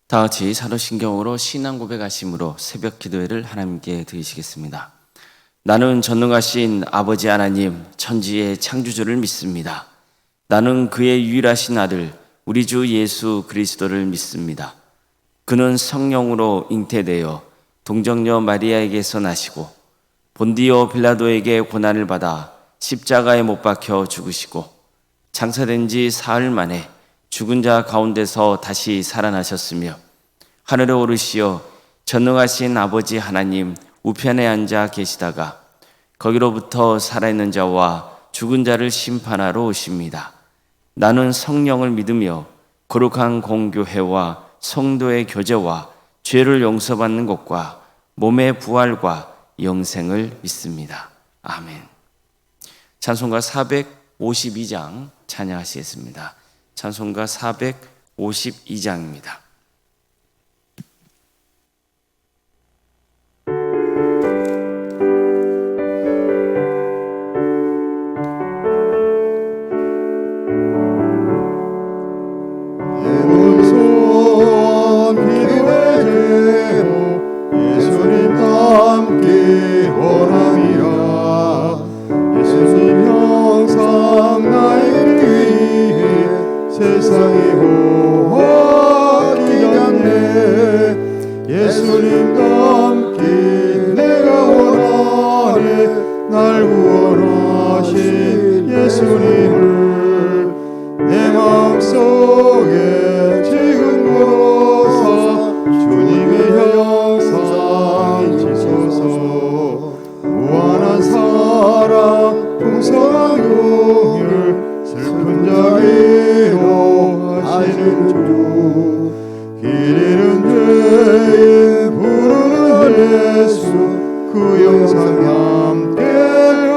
다 같이 사도신경으로 신앙 고백하심으로 새벽 기도회를 하나님께 드리시겠습니다. 나는 전능하신 아버지 하나님 천지의 창조주를 믿습니다. 나는 그의 유일하신 아들 우리 주 예수 그리스도를 믿습니다. 그는 성령으로 잉태되어 동정녀 마리아에게서 나시고 본디오 빌라도에게 고난을 받아 십자가에 못 박혀 죽으시고 장사된 지 사흘 만에 죽은 자 가운데서 다시 살아나셨으며 하늘에 오르시어 전능하신 아버지 하나님 우편에 앉아 계시다가 거기로부터 살아있는 자와 죽은 자를 심판하러 오십니다. 나는 성령을 믿으며 거룩한 공교회와 성도의 교제와 죄를 용서받는 것과 몸의 부활과 영생을 믿습니다. 아멘. 찬송가 452장 찬양하시겠습니다. 찬송가 452장입니다. 세상이 호기겠네. 예수님 닮기 내가 원하네. 날 구원하신 예수님을 내 마음속에 지금부터 주님의 형상이 지소서. 무한한 사랑 풍성한 긍휼 슬픈 자비로 하시는 주. 길 잃은 죄인 부르는 예수 그 영상 함께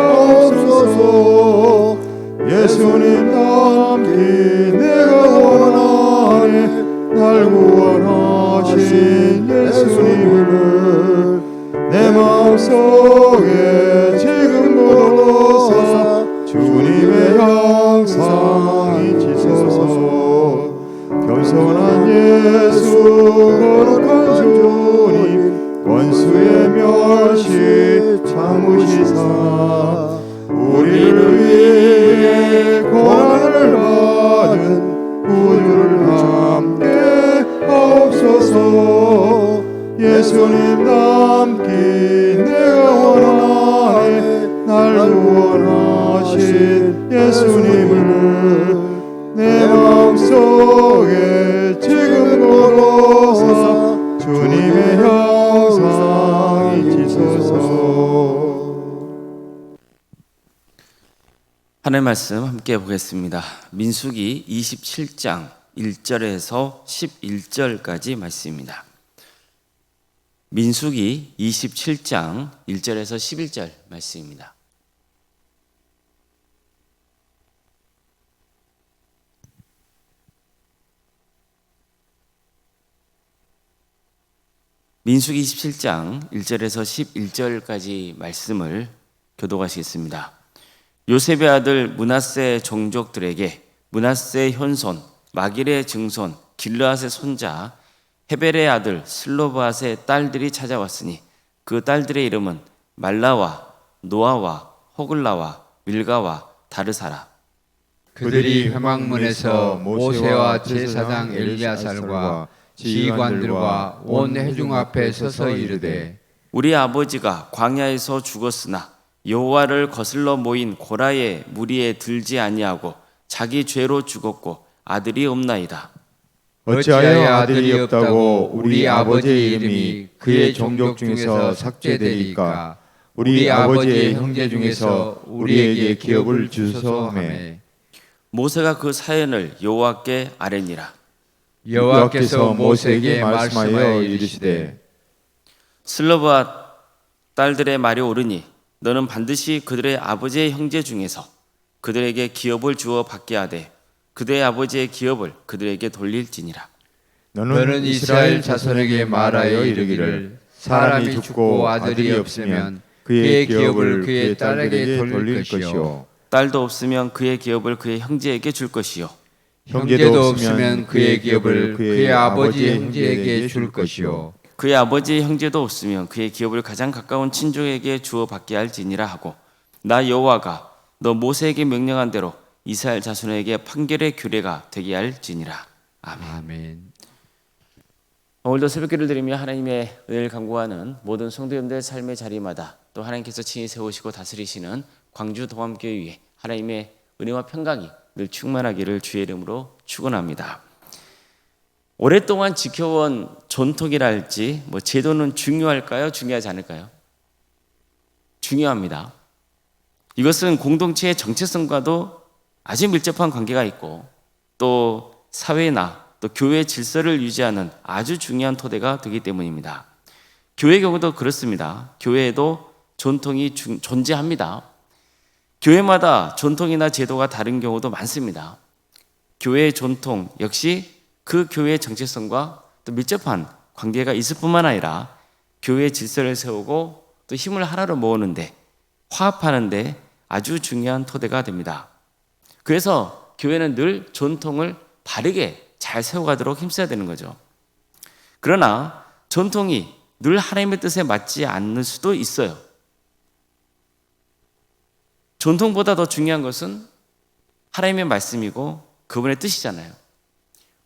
없소서. 예수님 닮기 내가 원하네. 날 구원하신 예수님을 내 마음속에 지금부터 주님의 형상이 지소서. 겸손한 예수 거룩한 주님 원수의 멸시 참으시사 우리를 위해 고난을 받은 구주를 함께 하옵소서. 예수님 닮기 내가 원하네. 날 구원하신 예수님을 내 마음속에 지금부터 주님의 형상이 지소서. 하나님의 말씀 함께 보겠습니다. 민수기 27장 1절에서 11절까지 말씀입니다. 민수기 27장 1절에서 11절 말씀입니다. 민수기 27장 1절에서 11절까지 말씀을 교독하시겠습니다. 요셉의 아들 므낫세 종족들에게 므낫세의 현손 마길의 증손 길르앗의 손자 헤벨의 아들 슬로브앗의 딸들이 찾아왔으니 그 딸들의 이름은 말라와 노아와 호글라와 밀가와 다르사라. 그들이 회막문에서 모세와 제사장 엘리야살과 지휘관들과 온 회중 앞에 서서 이르되 우리 아버지가 광야에서 죽었으나 여호와를 거슬러 모인 고라의 무리에 들지 아니하고 자기 죄로 죽었고 아들이 없나이다. 어찌하여 아들이 없다고 우리 아버지의 이름이 그의 종족 중에서 삭제되리까? 우리 아버지의 형제 중에서 우리에게 기업을 주소서 하매 모세가 그 사연을 여호와께 아뢰니라. 여호와께서 모세에게 말씀하여 이르시되 슬로브앗 딸들의 말이 옳으니 너는 반드시 그들의 아버지의 형제 중에서 그들에게 기업을 주어 받게 하되 그들의 아버지의 기업을 그들에게 돌릴지니라. 너는 이스라엘 자손에게 말하여 이르기를 사람이 죽고 아들이 없으면 그의 기업을 그의 딸에게 돌릴 것이요 딸도 없으면 그의 기업을 그의 형제에게 줄 것이요 형제도 없으면 그의 기업을 그의 아버지의 형제에게 줄 것이요 그의 아버지의 형제도 없으면 그의 기업을 가장 가까운 친족에게 주어 받게 할지니라 하고 나 여호와가 너 모세에게 명령한 대로 이스라엘 자손에게 판결의 규례가 되게 할지니라. 아멘. 아멘. 오늘도 새벽기를 드리며 하나님의 은혜를 간구하는 모든 성도님들의 삶의 자리마다 또 하나님께서 친히 세우시고 다스리시는 광주 동암교회 위에 하나님의 은혜와 평강이 늘 충만하기를 주의 이름으로 축원합니다. 오랫동안 지켜온 전통이랄지 제도는 중요할까요? 중요하지 않을까요? 중요합니다. 이것은 공동체의 정체성과도 아주 밀접한 관계가 있고 또 사회나 또 교회 질서를 유지하는 아주 중요한 토대가 되기 때문입니다. 교회 경우도 그렇습니다. 교회에도 전통이 존재합니다. 교회마다 전통이나 제도가 다른 경우도 많습니다. 교회의 전통 역시 그 교회의 정체성과 또 밀접한 관계가 있을 뿐만 아니라 교회의 질서를 세우고 또 힘을 하나로 모으는데 화합하는데 아주 중요한 토대가 됩니다. 그래서 교회는 늘 전통을 바르게 잘 세워가도록 힘써야 되는 거죠. 그러나 전통이 늘 하나님의 뜻에 맞지 않을 수도 있어요. 전통보다 더 중요한 것은 하나님의 말씀이고 그분의 뜻이잖아요.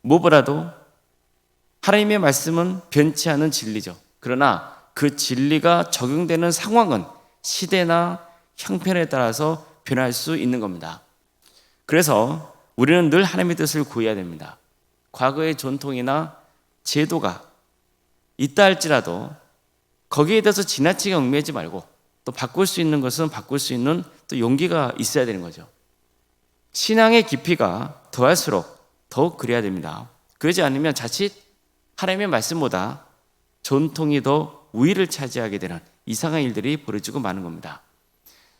무엇보다도 하나님의 말씀은 변치 않은 진리죠. 그러나 그 진리가 적용되는 상황은 시대나 형편에 따라서 변할 수 있는 겁니다. 그래서 우리는 늘 하나님의 뜻을 구해야 됩니다. 과거의 전통이나 제도가 있다 할지라도 거기에 대해서 지나치게 얽매이지 말고 또 바꿀 수 있는 것은 바꿀 수 있는 또 용기가 있어야 되는 거죠. 신앙의 깊이가 더할수록 더욱 그래야 됩니다. 그러지 않으면 자칫 하나님의 말씀보다 전통이 더 우위를 차지하게 되는 이상한 일들이 벌어지고 마는 겁니다.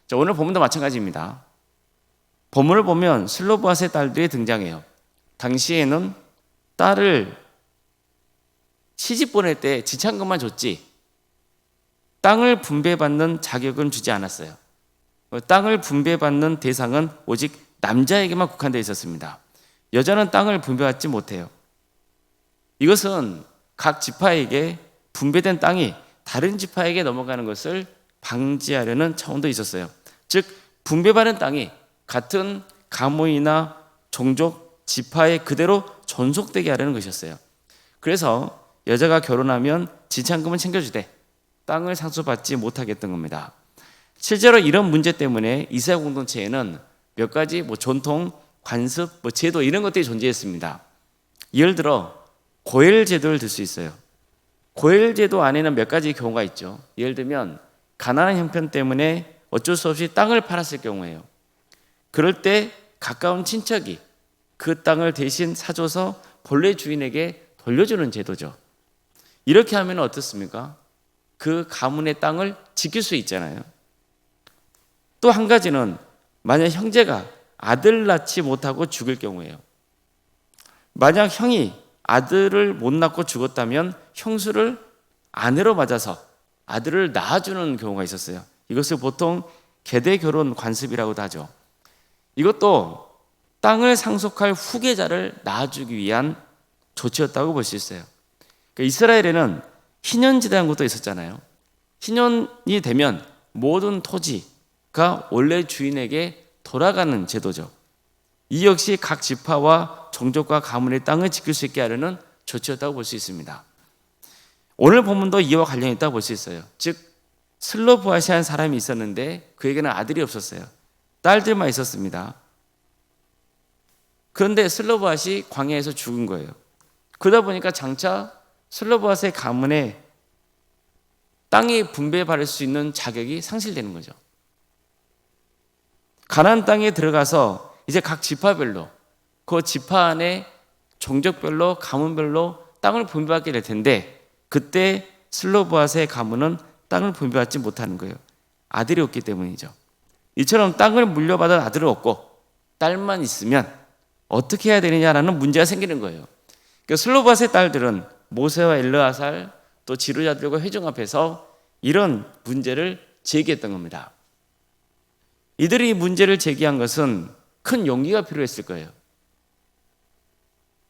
자, 오늘 본문도 마찬가지입니다. 본문을 보면 슬로보앗의 딸들이 등장해요. 당시에는 딸을 시집 보낼 때 지참금만 줬지 땅을 분배받는 자격은 주지 않았어요. 땅을 분배받는 대상은 오직 남자에게만 국한되어 있었습니다. 여자는 땅을 분배받지 못해요. 이것은 각 지파에게 분배된 땅이 다른 지파에게 넘어가는 것을 방지하려는 차원도 있었어요. 즉 분배받은 땅이 같은 가문이나 종족, 지파에 그대로 존속되게 하려는 것이었어요. 그래서 여자가 결혼하면 지참금은 챙겨주되 땅을 상속받지 못하게 했던 겁니다. 실제로 이런 문제 때문에 이스라엘 공동체에는 몇 가지 전통, 관습, 제도 이런 것들이 존재했습니다. 예를 들어 고엘 제도를 들 수 있어요. 고엘 제도 안에는 몇 가지 경우가 있죠. 예를 들면 가난한 형편 때문에 어쩔 수 없이 땅을 팔았을 경우에요. 그럴 때 가까운 친척이 그 땅을 대신 사줘서 본래 주인에게 돌려주는 제도죠. 이렇게 하면 어떻습니까? 그 가문의 땅을 지킬 수 있잖아요. 또 한 가지는 만약 형제가 아들 낳지 못하고 죽을 경우에요. 만약 형이 아들을 못 낳고 죽었다면 형수를 아내로 맞아서 아들을 낳아주는 경우가 있었어요. 이것을 보통 계대 결혼 관습이라고도 하죠. 이것도 땅을 상속할 후계자를 낳아주기 위한 조치였다고 볼 수 있어요. 그러니까 이스라엘에는 희년지대라는 것도 있었잖아요. 희년이 되면 모든 토지가 원래 주인에게 돌아가는 제도죠. 이 역시 각 지파와 종족과 가문의 땅을 지킬 수 있게 하려는 조치였다고 볼 수 있습니다. 오늘 본문도 이와 관련이 있다고 볼 수 있어요. 즉 슬로보아시한 사람이 있었는데 그에게는 아들이 없었어요. 딸들만 있었습니다. 그런데 슬로보아시 광야에서 죽은 거예요. 그러다 보니까 장차 슬로보아스의 가문에 땅이 분배받을 수 있는 자격이 상실되는 거죠. 가나안 땅에 들어가서 이제 각 지파별로 그 지파 안에 종족별로 가문별로 땅을 분배받게 될 텐데 그때 슬로보아스의 가문은 땅을 분배받지 못하는 거예요. 아들이 없기 때문이죠. 이처럼 땅을 물려받은 아들을 얻고 딸만 있으면 어떻게 해야 되느냐라는 문제가 생기는 거예요. 그러니까 슬로바스의 딸들은 모세와 엘르아살 또 지도자들과 회중 앞에서 이런 문제를 제기했던 겁니다. 이들이 이 문제를 제기한 것은 큰 용기가 필요했을 거예요.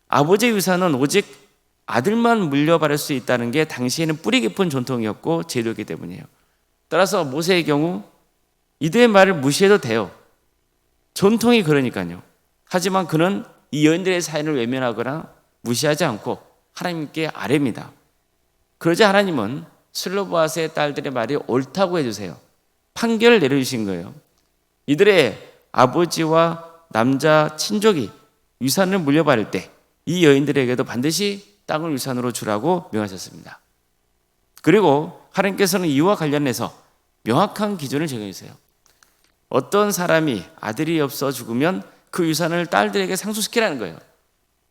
아버지의 유산은 오직 아들만 물려받을 수 있다는 게 당시에는 뿌리 깊은 전통이었고 제도이기 때문이에요. 따라서 모세의 경우 이들의 말을 무시해도 돼요. 전통이 그러니까요. 하지만 그는 이 여인들의 사연을 외면하거나 무시하지 않고 하나님께 아뢰입니다. 그러자 하나님은 슬로보아스의 딸들의 말이 옳다고 해주세요. 판결을 내려주신 거예요. 이들의 아버지와 남자 친족이 유산을 물려받을 때 이 여인들에게도 반드시 땅을 유산으로 주라고 명하셨습니다. 그리고 하나님께서는 이와 관련해서 명확한 기준을 정해주세요. 어떤 사람이 아들이 없어 죽으면 그 유산을 딸들에게 상속시키라는 거예요.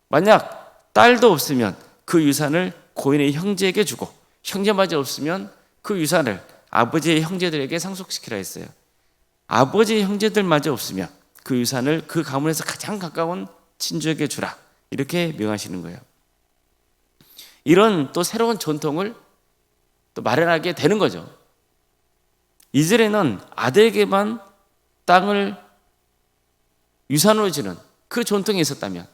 만약 딸도 없으면 그 유산을 고인의 형제에게 주고, 형제마저 없으면 그 유산을 아버지의 형제들에게 상속시키라 했어요. 아버지의 형제들마저 없으면 그 유산을 그 가문에서 가장 가까운 친족에게 주라, 이렇게 명하시는 거예요. 이런 또 새로운 전통을 또 마련하게 되는 거죠. 이전에는 아들에게만 땅을 유산으로 주는 그 전통이 있었다면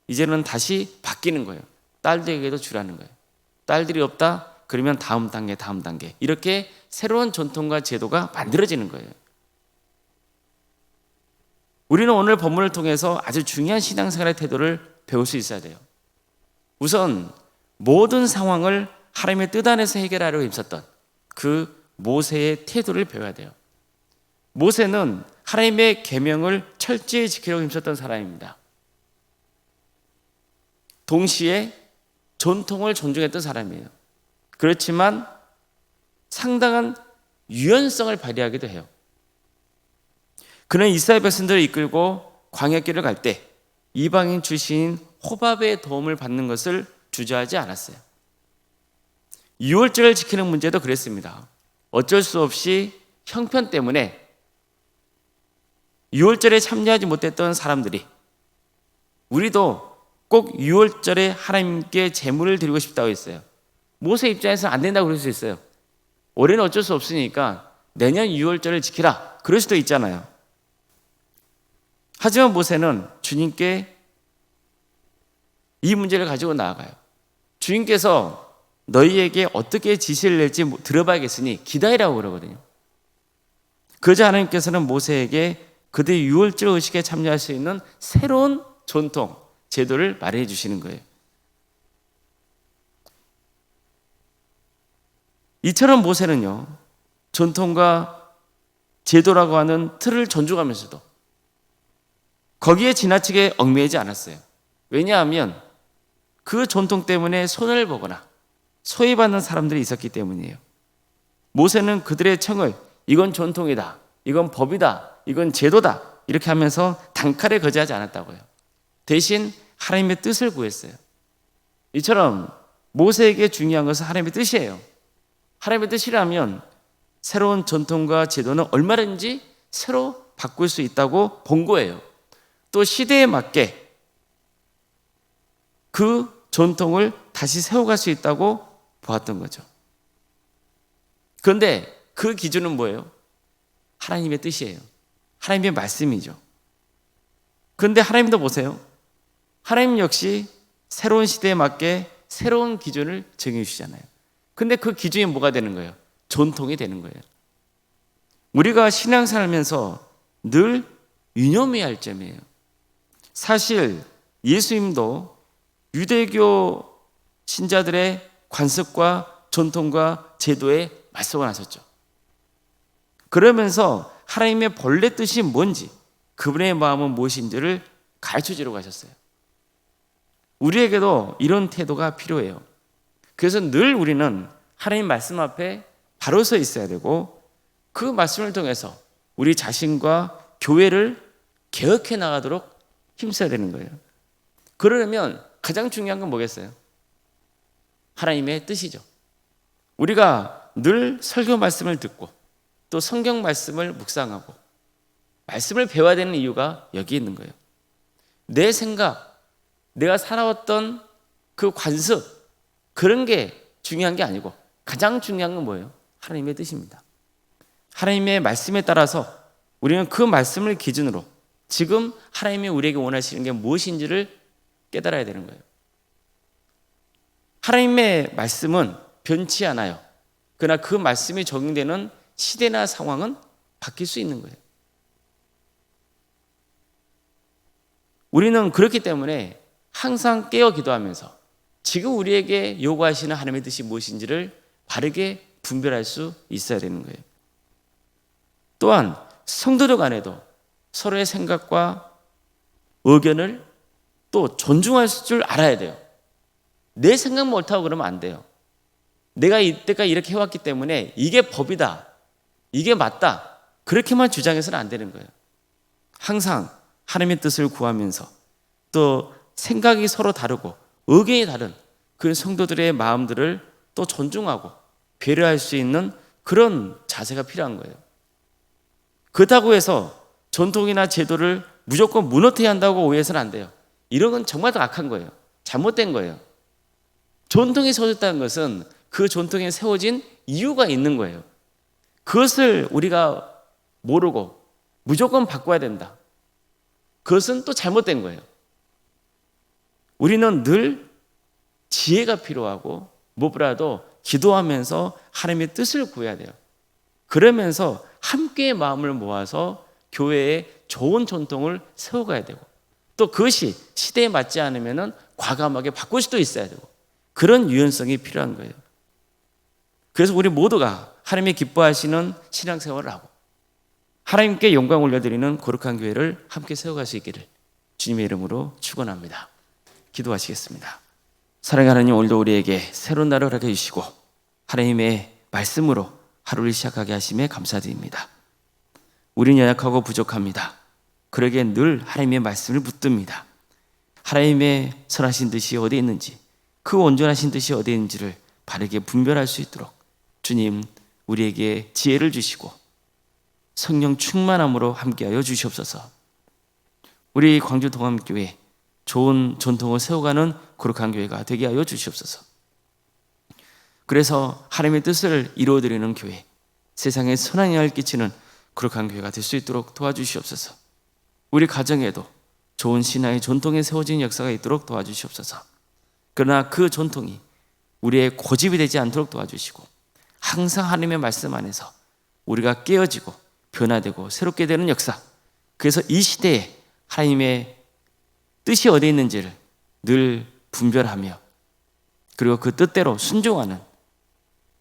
이제는 다시 바뀌는 거예요. 딸들에게도 주라는 거예요. 딸들이 없다? 그러면 다음 단계 이렇게 새로운 전통과 제도가 만들어지는 거예요. 우리는 오늘 본문을 통해서 아주 중요한 신앙생활의 태도를 배울 수 있어야 돼요. 우선 모든 상황을 하나님의 뜻 안에서 해결하려고 힘썼던 그 모세의 태도를 배워야 돼요. 모세는 하나님의 계명을 철저히 지키려고 힘썼던 사람입니다. 동시에 전통을 존중했던 사람이에요. 그렇지만 상당한 유연성을 발휘하기도 해요. 그는 이스라엘 백성들을 이끌고 광야길을 갈 때 이방인 출신인 호밥의 도움을 받는 것을 주저하지 않았어요. 유월절을 지키는 문제도 그랬습니다. 어쩔 수 없이 형편 때문에 유월절에 참여하지 못했던 사람들이 우리도 꼭 유월절에 하나님께 제물을 드리고 싶다고 했어요. 모세 입장에서는 안 된다고 그럴 수 있어요. 올해는 어쩔 수 없으니까 내년 유월절을 지키라, 그럴 수도 있잖아요. 하지만 모세는 주님께 이 문제를 가지고 나아가요. 주님께서 너희에게 어떻게 지시를 낼지 들어봐야겠으니 기다리라고 그러거든요. 그러자 하나님께서는 모세에게 그들의 유월절 의식에 참여할 수 있는 새로운 전통, 제도를 마련해 주시는 거예요. 이처럼 모세는요, 전통과 제도라고 하는 틀을 존중하면서도 거기에 지나치게 얽매이지 않았어요. 왜냐하면 그 전통 때문에 손해를 보거나 소외받는 사람들이 있었기 때문이에요. 모세는 그들의 청을 이건 전통이다, 이건 법이다, 이건 제도다 이렇게 하면서 단칼에 거절하지 않았다고요. 대신 하나님의 뜻을 구했어요. 이처럼 모세에게 중요한 것은 하나님의 뜻이에요. 하나님의 뜻이라면 새로운 전통과 제도는 얼마든지 새로 바꿀 수 있다고 본 거예요. 또 시대에 맞게 그 전통을 다시 세워갈 수 있다고 보았던 거죠. 그런데 그 기준은 뭐예요? 하나님의 뜻이에요. 하나님의 말씀이죠. 그런데 하나님도 보세요. 하나님 역시 새로운 시대에 맞게 새로운 기준을 정해주시잖아요. 근데 그 기준이 뭐가 되는 거예요? 전통이 되는 거예요. 우리가 신앙생활하면서 늘 유념해야 할 점이에요. 사실 예수님도 유대교 신자들의 관습과 전통과 제도에 맞서고 나섰죠. 그러면서 하나님의 본래 뜻이 뭔지, 그분의 마음은 무엇인지를 가르쳐주려고 하셨어요. 우리에게도 이런 태도가 필요해요. 그래서 늘 우리는 하나님 말씀 앞에 바로 서 있어야 되고 그 말씀을 통해서 우리 자신과 교회를 개혁해 나가도록 힘써야 되는 거예요. 그러려면 가장 중요한 건 뭐겠어요? 하나님의 뜻이죠. 우리가 늘 설교 말씀을 듣고 또 성경 말씀을 묵상하고 말씀을 배워야 되는 이유가 여기 있는 거예요. 내 생각, 내가 살아왔던 그 관습, 그런 게 중요한 게 아니고 가장 중요한 건 뭐예요? 하나님의 뜻입니다. 하나님의 말씀에 따라서 우리는 그 말씀을 기준으로 지금 하나님이 우리에게 원하시는 게 무엇인지를 깨달아야 되는 거예요. 하나님의 말씀은 변치 않아요. 그러나 그 말씀이 적용되는 시대나 상황은 바뀔 수 있는 거예요. 우리는 그렇기 때문에 항상 깨어 기도하면서 지금 우리에게 요구하시는 하나님의 뜻이 무엇인지를 바르게 분별할 수 있어야 되는 거예요. 또한 성도들 간에도 서로의 생각과 의견을 또 존중할 줄 알아야 돼요. 내 생각만 옳다고 그러면 안 돼요. 내가 이때까지 이렇게 해왔기 때문에 이게 법이다, 이게 맞다, 그렇게만 주장해서는 안 되는 거예요. 항상 하나님의 뜻을 구하면서 또 생각이 서로 다르고 의견이 다른 그 성도들의 마음들을 또 존중하고 배려할 수 있는 그런 자세가 필요한 거예요. 그렇다고 해서 전통이나 제도를 무조건 무너뜨려야 한다고 오해해서는 안 돼요. 이런 건 정말 더 악한 거예요. 잘못된 거예요. 전통이 세워졌다는 것은 그 전통에 세워진 이유가 있는 거예요. 그것을 우리가 모르고 무조건 바꿔야 된다. 그것은 또 잘못된 거예요. 우리는 늘 지혜가 필요하고 무엇보다도 기도하면서 하나님의 뜻을 구해야 돼요. 그러면서 함께 마음을 모아서 교회에 좋은 전통을 세워가야 되고 또 그것이 시대에 맞지 않으면 과감하게 바꿀 수도 있어야 되고 그런 유연성이 필요한 거예요. 그래서 우리 모두가 하나님이 기뻐하시는 신앙생활을 하고 하나님께 영광 올려드리는 거룩한 교회를 함께 세워갈 수 있기를 주님의 이름으로 축원합니다. 기도하시겠습니다. 사랑하는 하나님, 오늘도 우리에게 새로운 날을 허락해 주시고 하나님의 말씀으로 하루를 시작하게 하심에 감사드립니다. 우리는 연약하고 부족합니다. 그러기에 늘 하나님의 말씀을 붙듭니다. 하나님의 선하신 뜻이 어디에 있는지, 그 온전하신 뜻이 어디에 있는지를 바르게 분별할 수 있도록 주님 우리에게 지혜를 주시고 성령 충만함으로 함께하여 주시옵소서. 우리 광주 동암교회 좋은 전통을 세워가는 거룩한 교회가 되게 하여 주시옵소서. 그래서 하나님의 뜻을 이루어드리는 교회, 세상에 선한 영향을 끼치는 거룩한 교회가 될 수 있도록 도와주시옵소서. 우리 가정에도 좋은 신앙의 전통에 세워진 역사가 있도록 도와주시옵소서. 그러나 그 전통이 우리의 고집이 되지 않도록 도와주시고 항상 하나님의 말씀 안에서 우리가 깨어지고 변화되고 새롭게 되는 역사, 그래서 이 시대에 하나님의 뜻이 어디에 있는지를 늘 분별하며 그리고 그 뜻대로 순종하는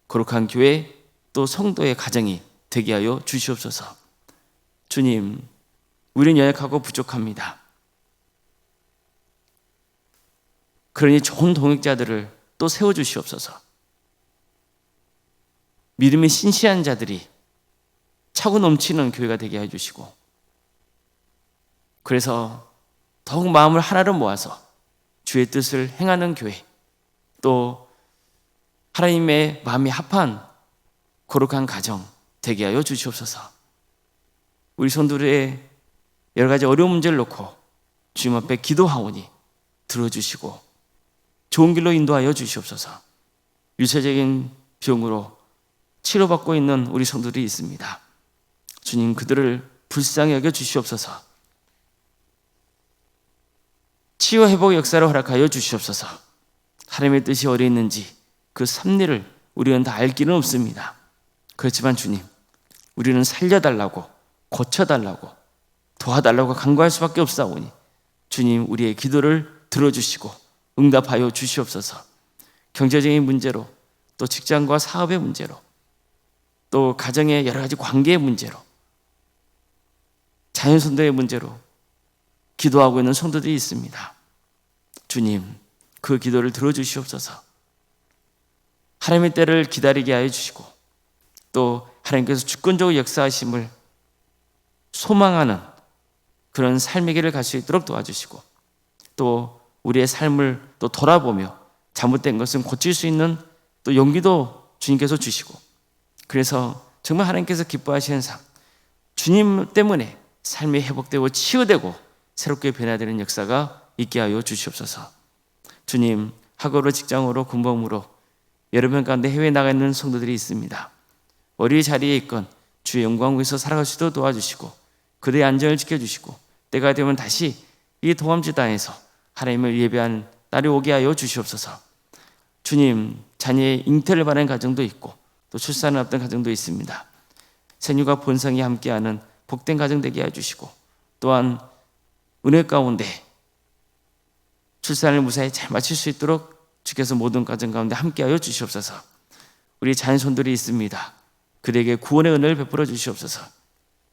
거룩한 교회 또 성도의 가정이 되게 하여 주시옵소서. 주님, 우리는 연약하고 부족합니다. 그러니 좋은 동역자들을 또 세워주시옵소서. 믿음이 신실한 자들이 차고 넘치는 교회가 되게 해주시고 그래서 더욱 마음을 하나로 모아서 주의 뜻을 행하는 교회, 또 하나님의 마음이 합한 거룩한 가정 되게 하여 주시옵소서. 우리 성도들의 여러 가지 어려운 문제를 놓고 주님 앞에 기도하오니 들어주시고 좋은 길로 인도하여 주시옵소서. 유체적인 병으로 치료받고 있는 우리 성도들이 있습니다. 주님, 그들을 불쌍히 여겨 주시옵소서. 치유 회복 역사를 허락하여 주시옵소서. 하나님의 뜻이 어디에 있는지 그 섭리를 우리는 다 알 길은 없습니다. 그렇지만 주님, 우리는 살려달라고, 고쳐달라고, 도와달라고 간구할 수밖에 없사오니 주님, 우리의 기도를 들어주시고 응답하여 주시옵소서. 경제적인 문제로, 또 직장과 사업의 문제로, 또 가정의 여러 가지 관계의 문제로, 자연선도의 문제로 기도하고 있는 성도들이 있습니다. 주님, 그 기도를 들어주시옵소서. 하나님의 때를 기다리게 하여 주시고 또 하나님께서 주권적으로 역사하심을 소망하는 그런 삶의 길을 갈 수 있도록 도와주시고 또 우리의 삶을 또 돌아보며 잘못된 것은 고칠 수 있는 또 용기도 주님께서 주시고 그래서 정말 하나님께서 기뻐하시는 삶, 주님 때문에 삶이 회복되고 치유되고 새롭게 변화되는 역사가 있게 하여 주시옵소서. 주님, 학업으로 직장으로 군복무로 여러 명 가운데 해외에 나가 있는 성도들이 있습니다. 어디 자리에 있건 주의 영광 위에서 살아갈 수 있도록 도와주시고 그들의 안전을 지켜주시고 때가 되면 다시 이 동암지 땅에서 하나님을 예배하는 날이 오게 하여 주시옵소서. 주님, 자녀의 잉태를 바라는 가정도 있고 또 출산을 앞둔 가정도 있습니다. 생육과 본성이 함께하는 복된 가정 되게 해주시고, 또한 은혜 가운데 출산을 무사히 잘 마칠 수 있도록 주께서 모든 가정 가운데 함께하여 주시옵소서. 우리 자녀손들이 있습니다. 그들에게 구원의 은혜를 베풀어 주시옵소서.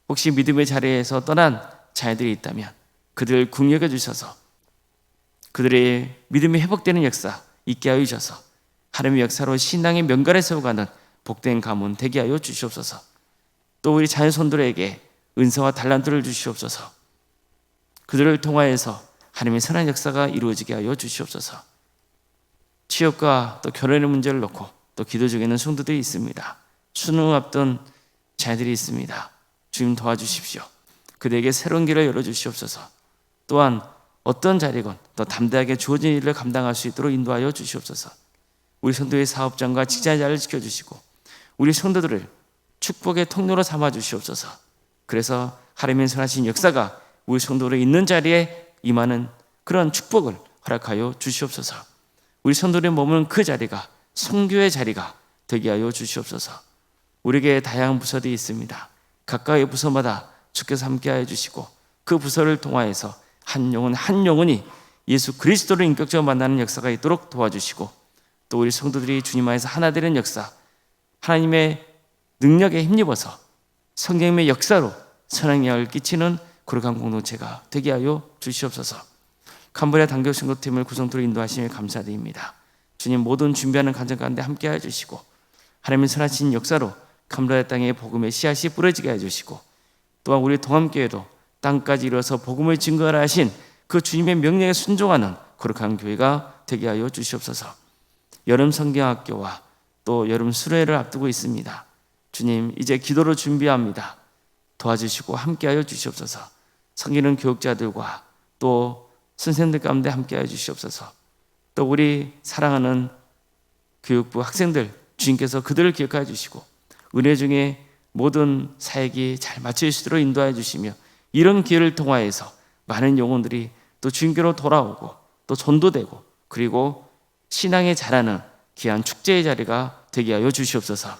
혹시 믿음의 자리에서 떠난 자녀들이 있다면 그들을 궁여겨 주셔서 그들의 믿음이 회복되는 역사 있게 하여 주셔서 하나님의 역사로 신앙의 명가를 세워가는 복된 가문 되게 하여 주시옵소서. 또 우리 자녀손들에게 은사와 달란트를 주시옵소서. 그들을 통하여서 하나님의 선한 역사가 이루어지게 하여 주시옵소서. 취업과 또 결혼의 문제를 놓고 또 기도 중에 있는 성도들이 있습니다. 수능 앞둔 자녀들이 있습니다. 주님 도와주십시오. 그들에게 새로운 길을 열어주시옵소서. 또한 어떤 자리건 더 담대하게 주어진 일을 감당할 수 있도록 인도하여 주시옵소서. 우리 성도의 사업장과 직장의 자리를 지켜주시고 우리 성도들을 축복의 통로로 삼아 주시옵소서. 그래서 하나님의 선하신 역사가 우리 성도들이 있는 자리에 임하는 그런 축복을 허락하여 주시옵소서. 우리 성도들이 머무는 그 자리가 선교의 자리가 되게 하여 주시옵소서. 우리에게 다양한 부서들이 있습니다. 각각의 부서마다 주께서 함께하여 주시고 그 부서를 통하여서 한 영혼이 예수 그리스도를 인격적으로 만나는 역사가 있도록 도와주시고, 또 우리 성도들이 주님 안에서 하나 되는 역사, 하나님의 능력에 힘입어서 성령의 역사로 선한 영향을 끼치는 거룩한 공동체가 되게 하여 주시옵소서. 캄보디아 단교 선교팀을 구성토로 인도하시며 감사드립니다. 주님, 모든 준비하는 간증 가운데 함께하여 주시고 하나님의 선하신 역사로 캄보디아 땅에 복음의 씨앗이 뿌려지게 해주시고, 또한 우리 동암교회도 땅까지 이뤄서 복음을 증거하라 하신 그 주님의 명령에 순종하는 거룩한 교회가 되게 하여 주시옵소서. 여름 성경학교와 또 여름 수련회를 앞두고 있습니다. 주님, 이제 기도로 준비합니다. 도와주시고 함께하여 주시옵소서. 섬기는 교육자들과 또 선생님들 가운데 함께하여 주시옵소서. 또 우리 사랑하는 교육부 학생들, 주님께서 그들을 기억하여 주시고 은혜 중에 모든 사역이 잘 맞춰질 수 있도록 인도하여 주시며, 이런 기회를 통하여서 많은 영혼들이 또 주님께로 돌아오고 또 전도되고 그리고 신앙에 자라는 귀한 축제의 자리가 되게 하여 주시옵소서.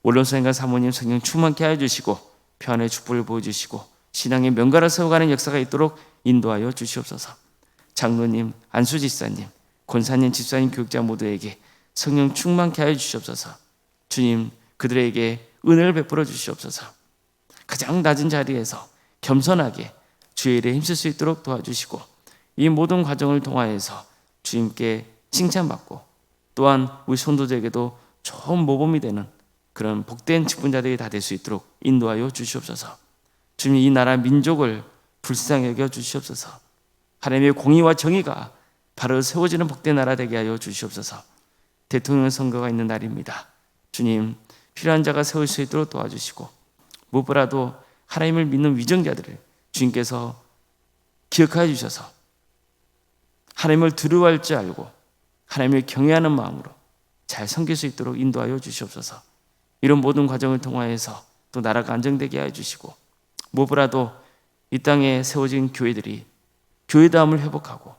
원로선생과 사모님 성령 충만케 하여 주시고 평안의 축복을 보여주시고 신앙의 명가를 세워가는 역사가 있도록 인도하여 주시옵소서. 장로님, 안수집사님, 권사님, 집사님, 교육자 모두에게 성령 충만케 하여 주시옵소서. 주님, 그들에게 은혜를 베풀어 주시옵소서. 가장 낮은 자리에서 겸손하게 주의 일에 힘쓸 수 있도록 도와주시고, 이 모든 과정을 통하여서 주님께 칭찬받고 또한 우리 성도들에게도 좋은 모범이 되는 그런 복된 직분자들이 다 될 수 있도록 인도하여 주시옵소서. 주님, 이 나라 민족을 불쌍히 여겨 주시옵소서. 하나님의 공의와 정의가 바로 세워지는 복된 나라 되게 하여 주시옵소서. 대통령 선거가 있는 날입니다. 주님, 필요한 자가 세울 수 있도록 도와주시고, 무엇보다도 하나님을 믿는 위정자들을 주님께서 기억하여 주셔서 하나님을 두려워할 줄 알고 하나님을 경외하는 마음으로 잘 섬길 수 있도록 인도하여 주시옵소서. 이런 모든 과정을 통하여서 또 나라가 안정되게 하여 주시고, 무엇보다도 이 땅에 세워진 교회들이 교회다움을 회복하고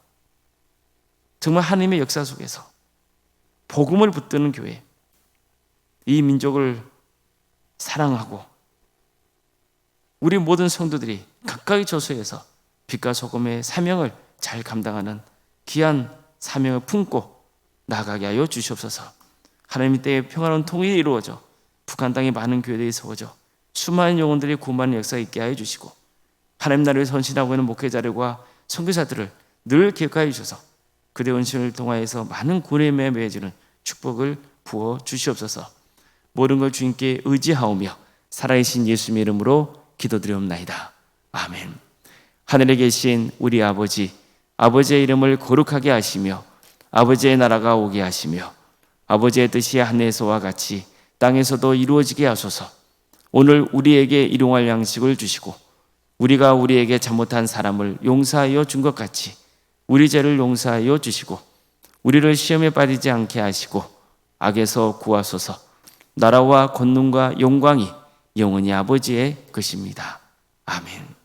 정말 하나님의 역사 속에서 복음을 붙드는 교회, 이 민족을 사랑하고 우리 모든 성도들이 각각의 저소에서 빛과 소금의 사명을 잘 감당하는 귀한 사명을 품고 나아가게 하여 주시옵소서. 하나님 때에 평화로운 통일이 이루어져 북한 땅에 많은 교회들이 세워져 수많은 영혼들이 구원받는 역사가 있게 하여 주시고, 하나님 나라를 헌신하고 있는 목회자들과 선교사들을 늘 기억하여 주셔서 그들의 헌신을 통하여서 많은 구원에 매여지는 축복을 부어 주시옵소서. 모든 걸 주님께 의지하오며 살아계신 예수님의 이름으로 기도드리옵나이다. 아멘. 하늘에 계신 우리 아버지, 아버지의 이름을 거룩하게 하시며 아버지의 나라가 오게 하시며 아버지의 뜻이 하늘에서와 같이 땅에서도 이루어지게 하소서. 오늘 우리에게 일용할 양식을 주시고 우리가 우리에게 잘못한 사람을 용서하여 준 것 같이 우리 죄를 용서하여 주시고 우리를 시험에 빠지지 않게 하시고 악에서 구하소서. 나라와 권능과 영광이 영원히 아버지의 것입니다. 아멘.